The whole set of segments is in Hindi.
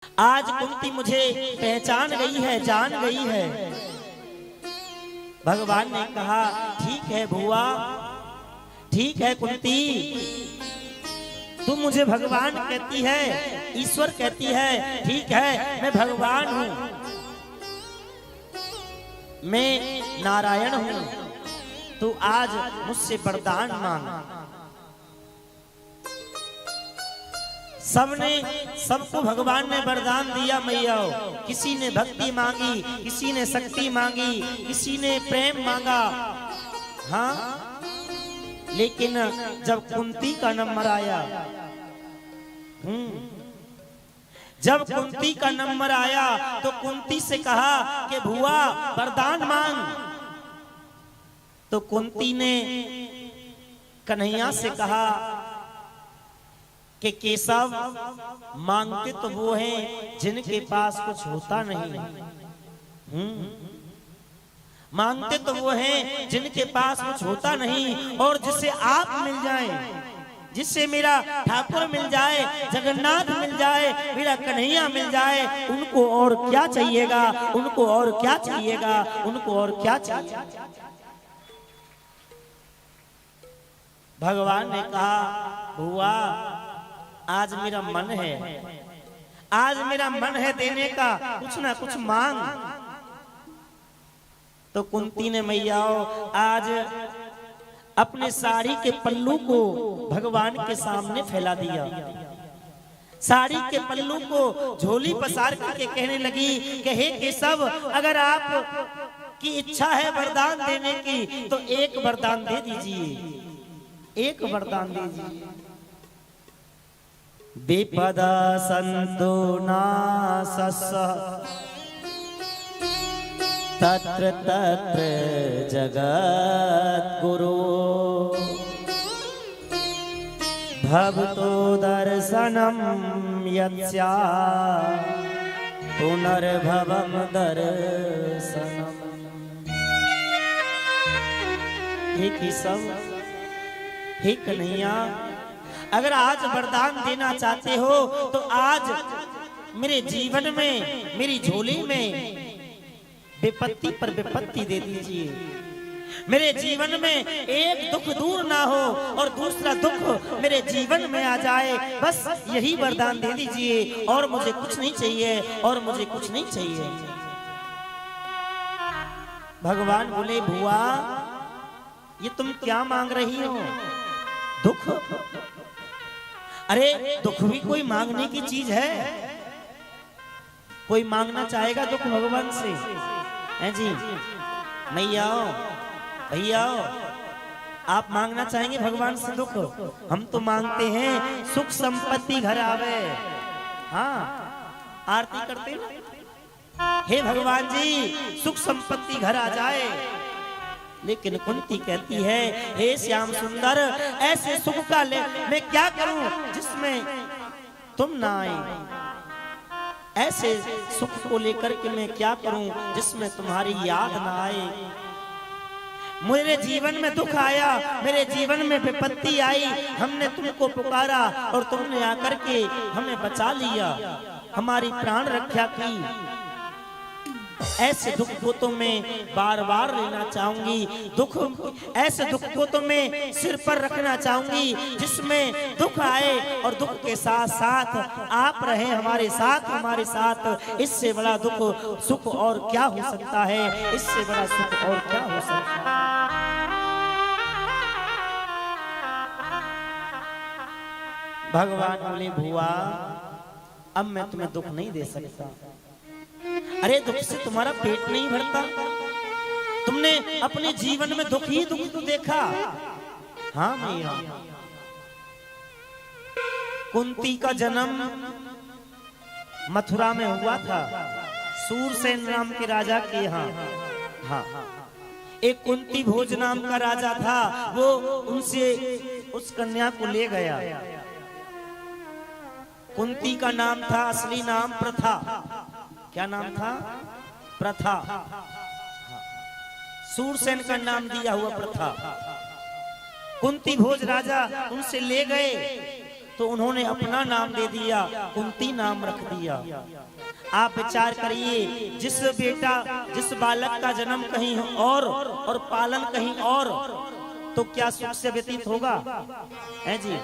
आज कुंती मुझे पहचान गई है, जान गई है। भगवान ने कहा ठीक है भुआ, ठीक है कुंती, तू मुझे भगवान कहती है, ईश्वर कहती है, ठीक है मैं भगवान हूं, मैं नारायण हूं, तू आज मुझसे वरदान मांग। सबको भगवान ने वरदान दिया मैया। किसी ने भक्ति मांगी, किसी ने शक्ति मांगी, किसी ने प्रेम मांगा। हाँ, लेकिन जब कुंती का नंबर आया, जब कुंती का नंबर आया तो कुंती से कहा कि भुआ वरदान मांग। तो कुंती ने कन्हैया से कहा कि केशव मांगते तो वो हैं जिनके पास कुछ होता नहीं, मांगते तो वो हैं जिनके पास कुछ होता नहीं, और जिसे आप मिल जाए, जिससे मेरा ठाकुर मिल जाए, जगन्नाथ मिल जाए, मेरा कन्हैया मिल जाए, उनको और क्या चाहिएगा, उनको और क्या चाहिएगा, उनको और क्या चाहिए। भगवान ने कहा भुआ आज मेरा मन है, आज मेरा मन है देने का, कुछ ना कुछ मांग। तो कुंती ने मैयाओ आज अपने साड़ी के पल्लू को भगवान के सामने फैला दिया। साड़ी के पल्लू को झोली पसार करके कहने लगी कि हे केशव, अगर आप की इच्छा है वरदान देने की तो एक वरदान दे दीजिए, एक वरदान दीजिए। विपदा सन्तु नासः तत्र तत्र जगद्गुरो भवतो दर्शनं यत्स्यात् पुनर्भवं दर्शनम्। हे केशव, हे कन्हैया, अगर आज वरदान देना चाहते हो तो आज मेरे जीवन में, मेरी झोली में विपत्ति पर विपत्ति दे दीजिए। मेरे जीवन में एक दुख दूर ना हो और दूसरा दुख मेरे जीवन में आ जाए, बस यही वरदान दे दीजिए, और मुझे कुछ नहीं चाहिए, और मुझे कुछ नहीं चाहिए। भगवान बोले भुआ ये तुम क्या मांग रही हो? दुख? अरे दुख भी कोई मांगने की चीज है? कोई मांगना चाहेगा दुख भगवान से? हैं जी मैया भैया, आप मांगना चाहेंगे भगवान से दुख? हम तो मांगते हैं सुख संपत्ति घर आवे। हाँ, आरती करते हैं, हे भगवान जी सुख संपत्ति घर आ जाए। लेकिन कुंती कहती है हे श्याम सुंदर, ऐसे सुख का मैं क्या करूं जिसमें तुम ना आए? ऐसे सुख को लेकर के मैं क्या करूं जिसमें तुम्हारी याद ना आए? मेरे जीवन में दुख आया, मेरे जीवन में विपत्ति आई, हमने तुमको पुकारा और तुमने आकर के हमें बचा लिया, हमारी प्राण रक्षा की। ऐसे दुख को तो मैं बार बार लेना चाहूंगी, दुख ऐसे दुख को तो मैं सिर पर रखना चाहूंगी जिसमें दुख आए और दुख के साथ साथ आप रहे हमारे साथ, हमारे साथ। इससे बड़ा दुख सुख और क्या हो सकता है? इससे बड़ा सुख और क्या हो सकता है? भगवान बोले भुआ अब मैं तुम्हें दुख नहीं दे सकता। अरे दुख से तुम्हारा पेट नहीं भरता? तुमने अपने जीवन में दुख ही दुख तो देखा। हाँ मैया, कुंती का जन्म मथुरा में हुआ था, सूरसेन नाम के राजा के यहाँ। हाँ, एक कुंती भोज नाम का राजा था, वो उनसे उस कन्या को ले गया। कुंती का नाम था, असली नाम प्रथा। क्या नाम था? प्रथा। सूरसेन का नाम दिया हुआ प्रथा। कुंती भोज राजा उनसे ले गए तो उन्होंने अपना नाम दे दिया, कुंती नाम रख दिया। आप विचार करिए, जिस बालक का जन्म कहीं और पालन कहीं और, तो क्या सुख से व्यतीत होगा? है जी,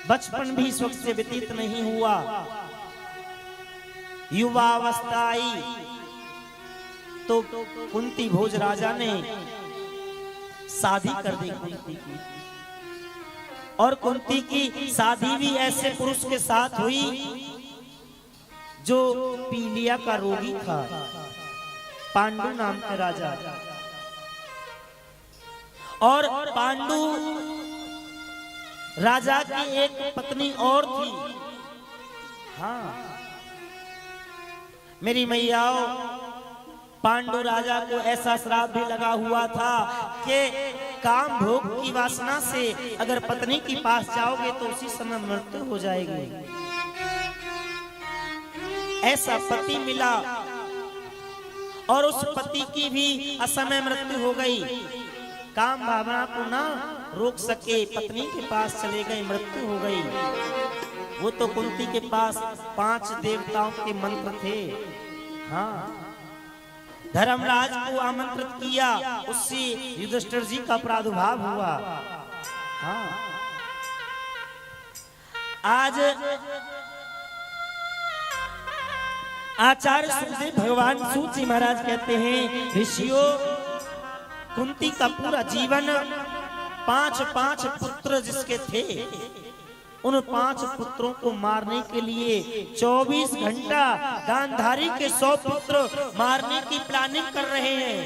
बचपन भी सुख से व्यतीत नहीं हुआ। युवावस्था आई तो कुंती भोज राजा ने शादी कर दी कुंती की, और कुंती की शादी भी ऐसे पुरुष के साथ हुई जो पीलिया का रोगी था, पांडु नाम के राजा। और पांडु राजा की एक पत्नी और थी। हाँ मेरी मैयाओ, पांडु राजा को ऐसा श्राप भी लगा हुआ था कि काम भोग की वासना से अगर पत्नी के पास जाओगे तो उसी समय मृत्यु हो जाएगी। ऐसा पति मिला और उस पति की भी असमय मृत्यु हो गई। काम भावना को ना रोक सके, पत्नी के पास चले गए, मृत्यु हो गई। वो तो कुंती के पास 5 देवताओं के मंत्र थे। हाँ, धर्मराज को आमंत्रित किया, उससे युधिष्ठिर जी का प्रादुर्भाव हुआ। हाँ, आज आचार्य सुखदेव भगवान सूत जी महाराज कहते हैं, ऋषियों, कुंती का पूरा जीवन 5 पुत्र जिसके थे, उन 5 पुत्रों को मारने के लिए 24 घंटा गांधारी के 100 पुत्र मारने की प्लानिंग कर रहे हैं।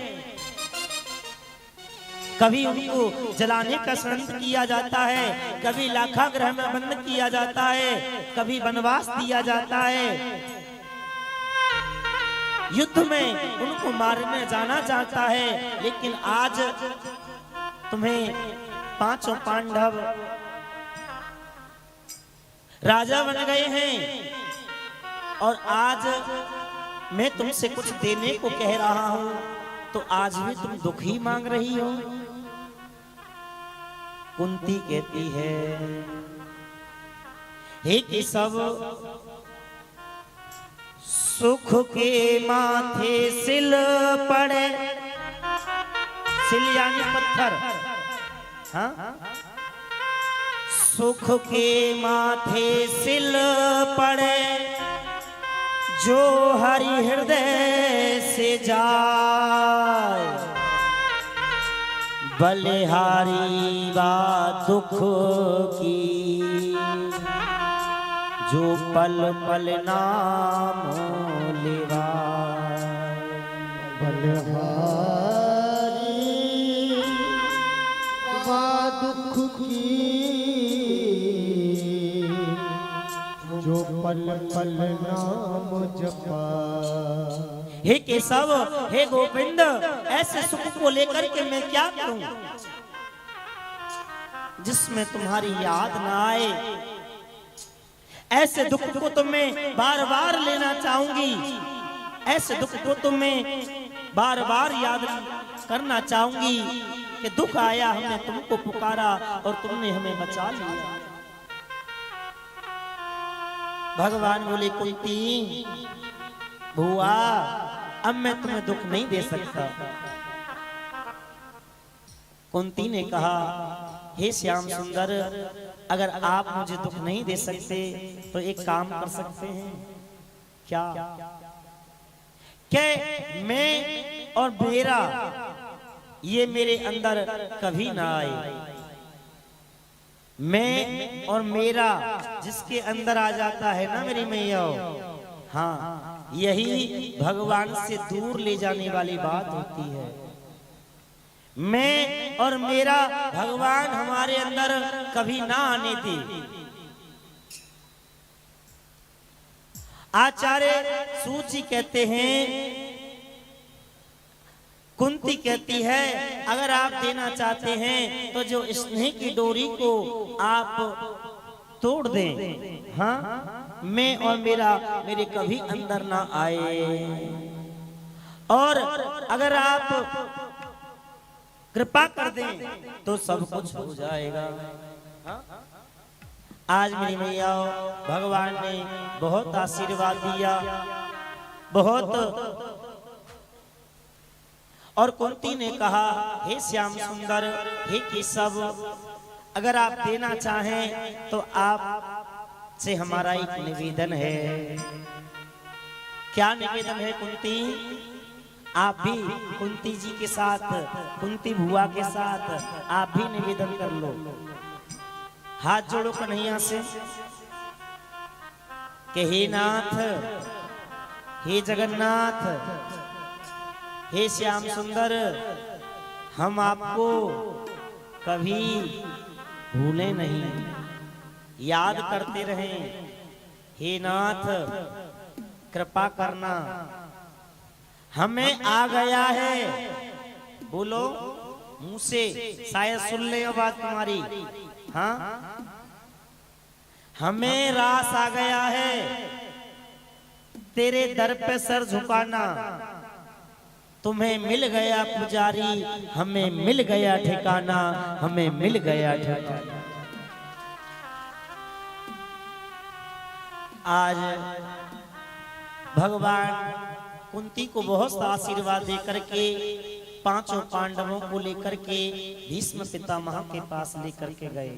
कभी उनको जलाने का षड्यंत्र किया जाता है, कभी लाखागृह में बंद किया जाता है, कभी वनवास दिया जाता है। युद्ध में उनको मारने जाना चाहता है, लेकिन आज तुम्हें 5 पांडव राजा बन गए हैं और आज मैं तुमसे कुछ देने को कह रहा हूं, तो आज भी तुम दुख ही मांग रही हो। कुंती कहती है, हे कि सब सुख के माथे सिल पड़े, सिल यानी पत्थर। हाँ, सुख के माथे सिल पड़े, जो हरि हृदय से जाए, बलिहारी बात दुख की, जो पल पल नाम लेवा। बलिहारी बात दुख की, जो पल पल नाम जपा। हे केशव, हे गोविंद, ऐसे सुख को लेकर के मैं क्या करूं जिसमें तुम्हारी याद ना आए। ऐसे दुख को तो मैं बार बार लेना चाहूंगी, ऐसे दुख को तो मैं बार बार याद करना चाहूंगी कि दुख आया, हमने तुमको पुकारा और तुमने हमें बचा लिया। भगवान बोले, कुंती बुआ, अब मैं तुम्हें दुख नहीं दे सकता। कुंती ने कहा, हे श्याम सुंदर, अगर आप मुझे दुख नहीं दे सकते तो एक काम कर सकते हैं। क्या? कि मैं और मेरा ये मेरे अंदर कभी ना आए। मैं और मेरा जिसके अंदर आ जाता है ना मेरी मैया, हाँ, यही भगवान से दूर ले जाने वाली बात होती है। मैं और मेरा भगवान हमारे अंदर कभी ना आने दे। आचार्य सूत जी कहते हैं, कुंती कहती है, अगर आप देना चाहते हैं तो जो स्नेह की डोरी को आप तोड़ दें, हाँ, मैं और मेरे कभी अंदर ना आए। और अगर आप कृपा कर दें तो सब कुछ हो जाएगा। आज मेरी मैया भगवान ने बहुत आशीर्वाद दिया, बहुत। और कुंती ने कहा, हे श्याम सुंदर, हे केशव, अगर आप देना चाहें तो आप से हमारा एक निवेदन है। क्या निवेदन है कुंती? आप भी कुंती जी के साथ, कुंती बुआ के साथ आप भी निवेदन कर लो। हाथ जोड़ो कन्हैया से कि हे नाथ, हे जगन्नाथ, हे श्याम सुंदर, हम आपको कभी भूले नहीं, याद करते रहें। हे नाथ, कृपा करना, हमें आ गया है, बोलो मुंह से, शायद सुन ले आवाज तुम्हारी। हाँ, हमें रास आ गया है तेरे दर पे सर झुकाना। तुम्हें मिल गया पुजारी, हमें मिल गया ठिकाना, हमें मिल गया ठिकाना। आज भगवान कुंती को बहुत सा आशीर्वाद देकर के पांचों पांडवों को लेकर के भीष्म पितामह के पास लेकर के गए।